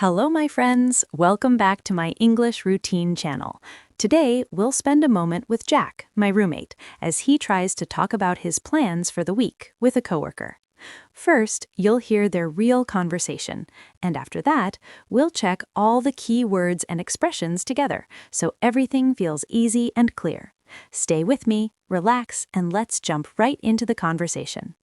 Hello, my friends. Welcome back to my English routine channel. Today, we'll spend a moment with Jack, my roommate, as he tries to talk about his plans for the week with a coworker. First, you'll hear their real conversation, and after that, we'll check all the key words and expressions together, so everything feels easy and clear. Stay with me, relax, and let's jump right into the conversation.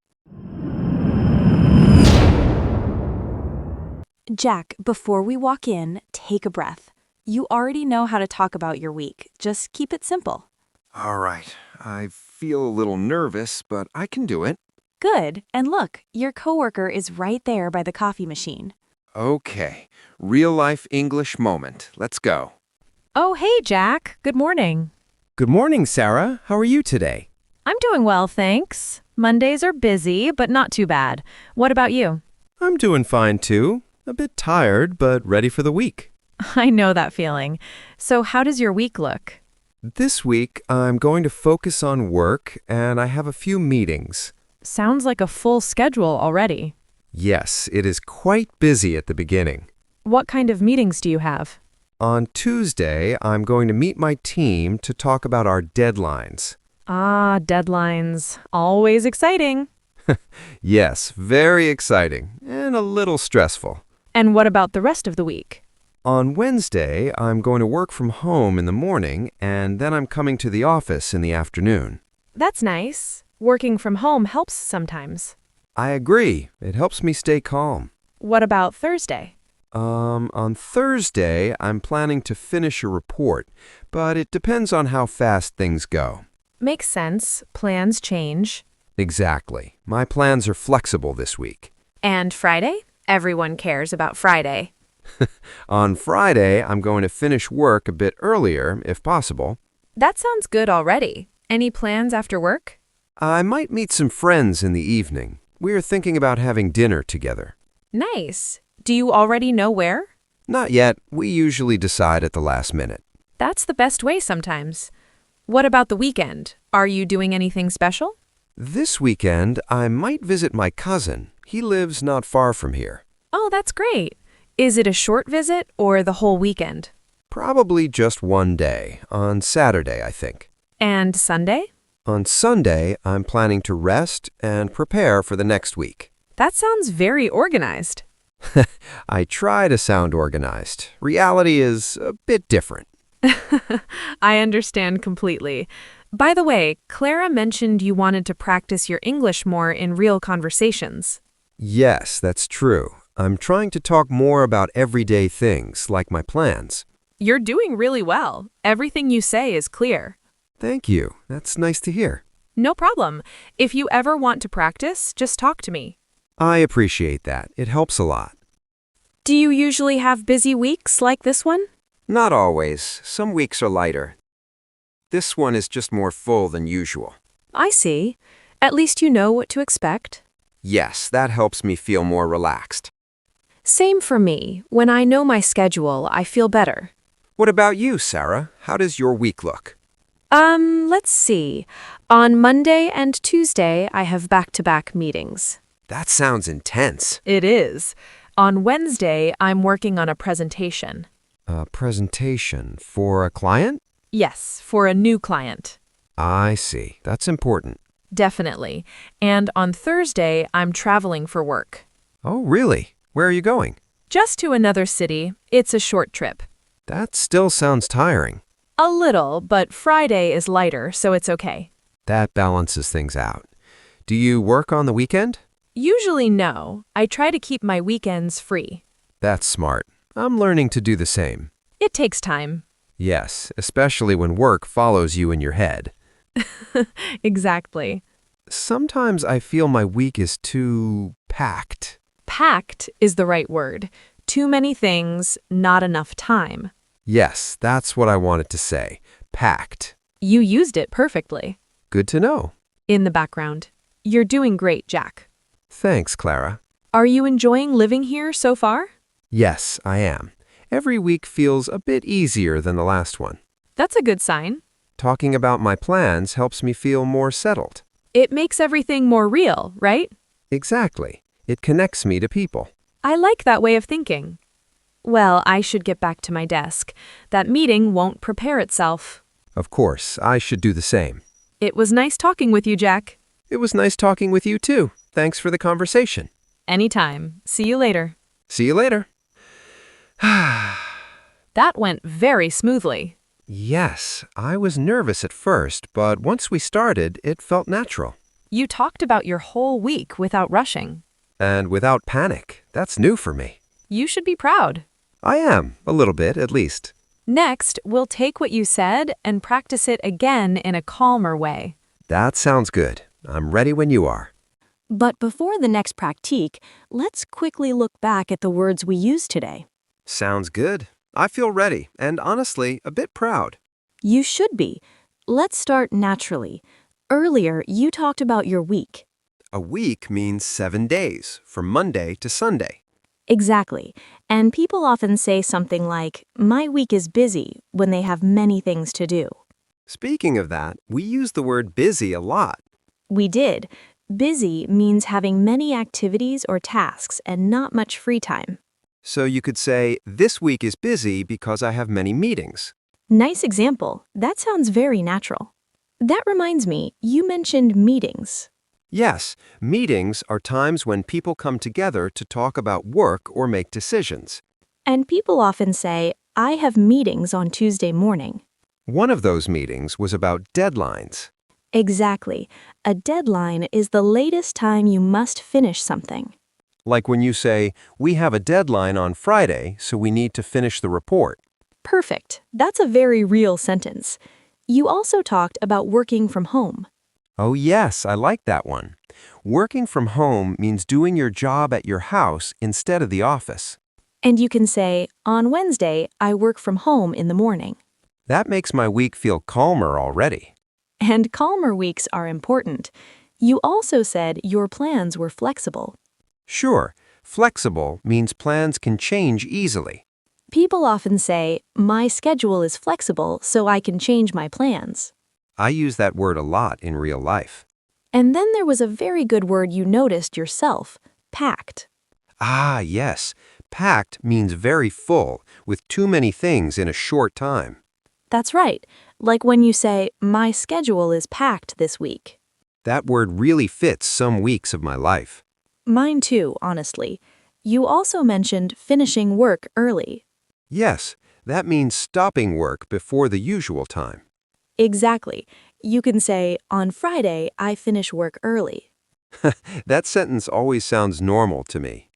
Jack, before we walk in, take a breath. You already know how to talk about your week. Just keep it simple. All right, I feel a little nervous, but I can do it. Good. And look, your coworker is right there by the coffee machine. Okay, real-life English moment. Let's go. Oh, hey, Jack. Good morning. Good morning, Sarah. How are you today? I'm doing well, thanks. Mondays are busy, but not too bad. What about you? I'm doing fine, too. A bit tired, but ready for the week. I know that feeling. So how does your week look? This week, I'm going to focus on work, and I have a few meetings. Sounds like a full schedule already. Yes, it is quite busy at the beginning. What kind of meetings do you have? On Tuesday, I'm going to meet my team to talk about our deadlines. Ah, deadlines. Always exciting. Yes, very exciting and a little stressful. And what about the rest of the week? On Wednesday, I'm going to work from home in the morning, and then I'm coming to the office in the afternoon. That's nice. Working from home helps sometimes. I agree. It helps me stay calm. What about Thursday? On Thursday, I'm planning to finish a report, but it depends on how fast things go. Makes sense. Plans change. Exactly. My plans are flexible this week. And Friday? Everyone cares about Friday. On Friday, I'm going to finish work a bit earlier, if possible. That sounds good already. Any plans after work? I might meet some friends in the evening. We're thinking about having dinner together. Nice. Do you already know where? Not yet. We usually decide at the last minute. That's the best way sometimes. What about the weekend? Are you doing anything special? This weekend, I might visit my cousin. He lives not far from here. Oh, that's great. Is it a short visit or the whole weekend? Probably just one day, on Saturday, I think. And Sunday? On Sunday, I'm planning to rest and prepare for the next week. That sounds very organized. I try to sound organized. Reality is a bit different. I understand completely. By the way, Clara mentioned you wanted to practice your English more in real conversations. Yes, that's true. I'm trying to talk more about everyday things, like my plans. You're doing really well. Everything you say is clear. Thank you. That's nice to hear. No problem. If you ever want to practice, just talk to me. I appreciate that. It helps a lot. Do you usually have busy weeks like this one? Not always. Some weeks are lighter. This one is just more full than usual. I see. At least you know what to expect. Yes, that helps me feel more relaxed. Same for me. When I know my schedule, I feel better. What about you, Sarah? How does your week look? Let's see. On Monday and Tuesday, I have back-to-back meetings. That sounds intense. It is. On Wednesday, I'm working on a presentation. A presentation for a client? Yes, for a new client. I see. That's important. Definitely. And on Thursday, I'm traveling for work. Oh, really? Where are you going? Just to another city. It's a short trip. That still sounds tiring. A little, but Friday is lighter, so it's okay. That balances things out. Do you work on the weekend? Usually no. I try to keep my weekends free. That's smart. I'm learning to do the same. It takes time. Yes, especially when work follows you in your head. Exactly. Sometimes I feel my week is too packed. Packed is the right word. Too many things, not enough time. Yes, that's what I wanted to say. Packed. You used it perfectly. Good to know. In the background. You're doing great, Jack. Thanks, Clara. Are you enjoying living here so far? Yes, I am. Every week feels a bit easier than the last one. That's a good sign. Talking about my plans helps me feel more settled. It makes everything more real, right? Exactly. It connects me to people. I like that way of thinking. Well, I should get back to my desk. That meeting won't prepare itself. Of course, I should do the same. It was nice talking with you, Jack. It was nice talking with you too. Thanks for the conversation. Anytime. See you later. See you later. That went very smoothly. Yes, I was nervous at first, but once we started, it felt natural. You talked about your whole week without rushing. And without panic. That's new for me. You should be proud. I am, a little bit at least. Next, we'll take what you said and practice it again in a calmer way. That sounds good. I'm ready when you are. But before the next pratique, let's quickly look back at the words we used today. Sounds good. I feel ready and honestly a bit proud. You should be. Let's start naturally. Earlier, you talked about your week. A week means 7 days, from Monday to Sunday. Exactly. And people often say something like, "My week is busy," when they have many things to do. Speaking of that, we use the word busy a lot. We did. Busy means having many activities or tasks and not much free time. So you could say, this week is busy because I have many meetings. Nice example. That sounds very natural. That reminds me, you mentioned meetings. Yes, meetings are times when people come together to talk about work or make decisions. And people often say, "I have meetings on Tuesday morning." One of those meetings was about deadlines. Exactly. A deadline is the latest time you must finish something. Like when you say, we have a deadline on Friday, so we need to finish the report. Perfect. That's a very real sentence. You also talked about working from home. Oh yes, I like that one. Working from home means doing your job at your house instead of the office. And you can say, "On Wednesday, I work from home in the morning." That makes my week feel calmer already. And calmer weeks are important. You also said your plans were flexible. Sure, flexible means plans can change easily. People often say, "My schedule is flexible, so I can change my plans." I use that word a lot in real life. And then there was a very good word you noticed yourself, packed. Ah, yes. Packed means very full, with too many things in a short time. That's right. Like when you say, "My schedule is packed this week." That word really fits some weeks of my life. Mine too, honestly. You also mentioned finishing work early. Yes, that means stopping work before the usual time. Exactly. You can say, "On Friday, I finish work early." That sentence always sounds normal to me.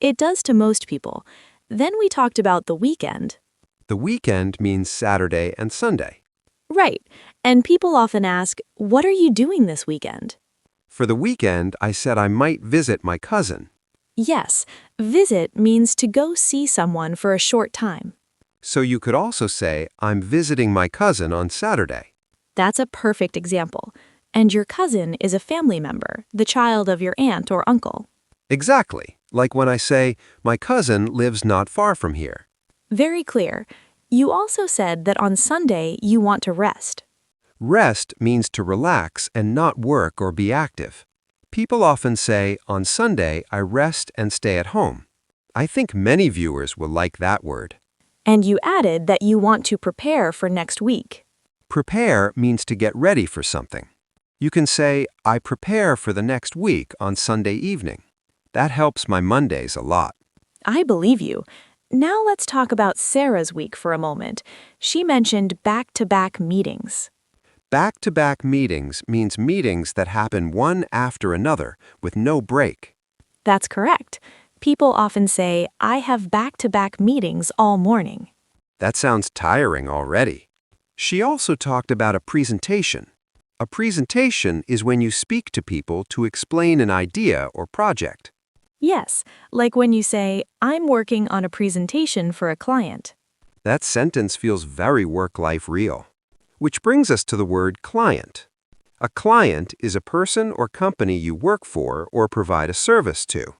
It does to most people. Then we talked about the weekend. The weekend means Saturday and Sunday. Right. And people often ask, "What are you doing this weekend?" For the weekend, I said I might visit my cousin. Yes, visit means to go see someone for a short time. So you could also say, I'm visiting my cousin on Saturday. That's a perfect example. And your cousin is a family member, the child of your aunt or uncle. Exactly, like when I say, my cousin lives not far from here. Very clear. You also said that on Sunday you want to rest. Rest means to relax and not work or be active. People often say, on Sunday I rest and stay at home. I think many viewers will like that word. And you added that you want to prepare for next week. Prepare means to get ready for something. You can say, I prepare for the next week on Sunday evening. That helps my Mondays a lot. I believe you. Now let's talk about Sarah's week for a moment. She mentioned back-to-back meetings. Back-to-back meetings means meetings that happen one after another with no break. That's correct. People often say, "I have back-to-back meetings all morning." That sounds tiring already. She also talked about a presentation. A presentation is when you speak to people to explain an idea or project. Yes, like when you say, "I'm working on a presentation for a client." That sentence feels very work-life real. Which brings us to the word client. A client is a person or company you work for or provide a service to.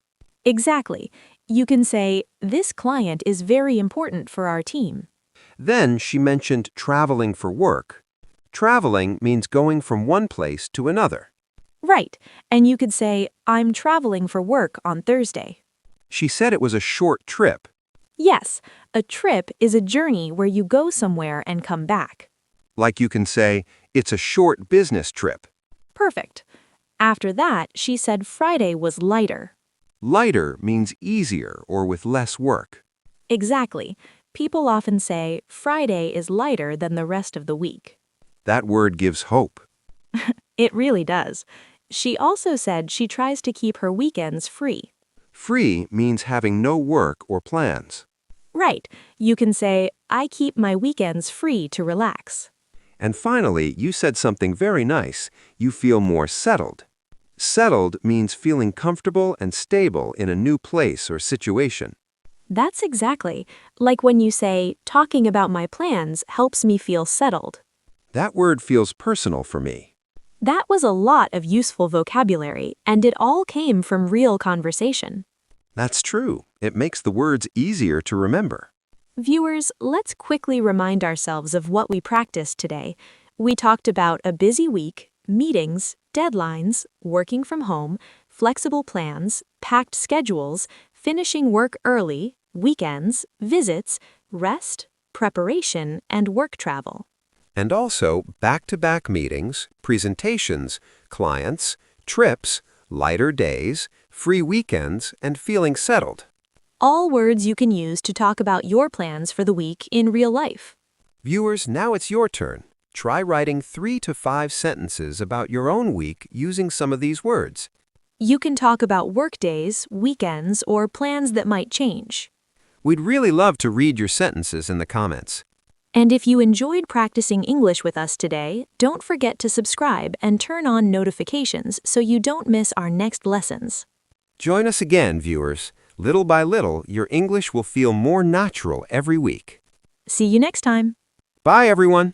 Exactly. You can say, "This client is very important for our team." Then she mentioned traveling for work. Traveling means going from one place to another. Right. And you could say, "I'm traveling for work on Thursday." She said it was a short trip. Yes, a trip is a journey where you go somewhere and come back. Like you can say, it's a short business trip. Perfect. After that, she said Friday was lighter. Lighter means easier or with less work. Exactly. People often say Friday is lighter than the rest of the week. That word gives hope. It really does. She also said she tries to keep her weekends free. Free means having no work or plans. Right. You can say, I keep my weekends free to relax. And finally, you said something very nice. You feel more settled. Settled means feeling comfortable and stable in a new place or situation. That's exactly like when you say, talking about my plans helps me feel settled. That word feels personal for me. That was a lot of useful vocabulary, and it all came from real conversation. That's true. It makes the words easier to remember. Viewers, let's quickly remind ourselves of what we practiced today. We talked about a busy week, meetings, deadlines, working from home, flexible plans, packed schedules, finishing work early, weekends, visits, rest, preparation, and work travel. And also back-to-back meetings, presentations, clients, trips, lighter days, free weekends, and feeling settled. All words you can use to talk about your plans for the week in real life. Viewers, now it's your turn. Try writing 3 to 5 sentences about your own week using some of these words. You can talk about work days, weekends, or plans that might change. We'd really love to read your sentences in the comments. And if you enjoyed practicing English with us today, don't forget to subscribe and turn on notifications so you don't miss our next lessons. Join us again, viewers. Little by little, your English will feel more natural every week. See you next time. Bye, everyone.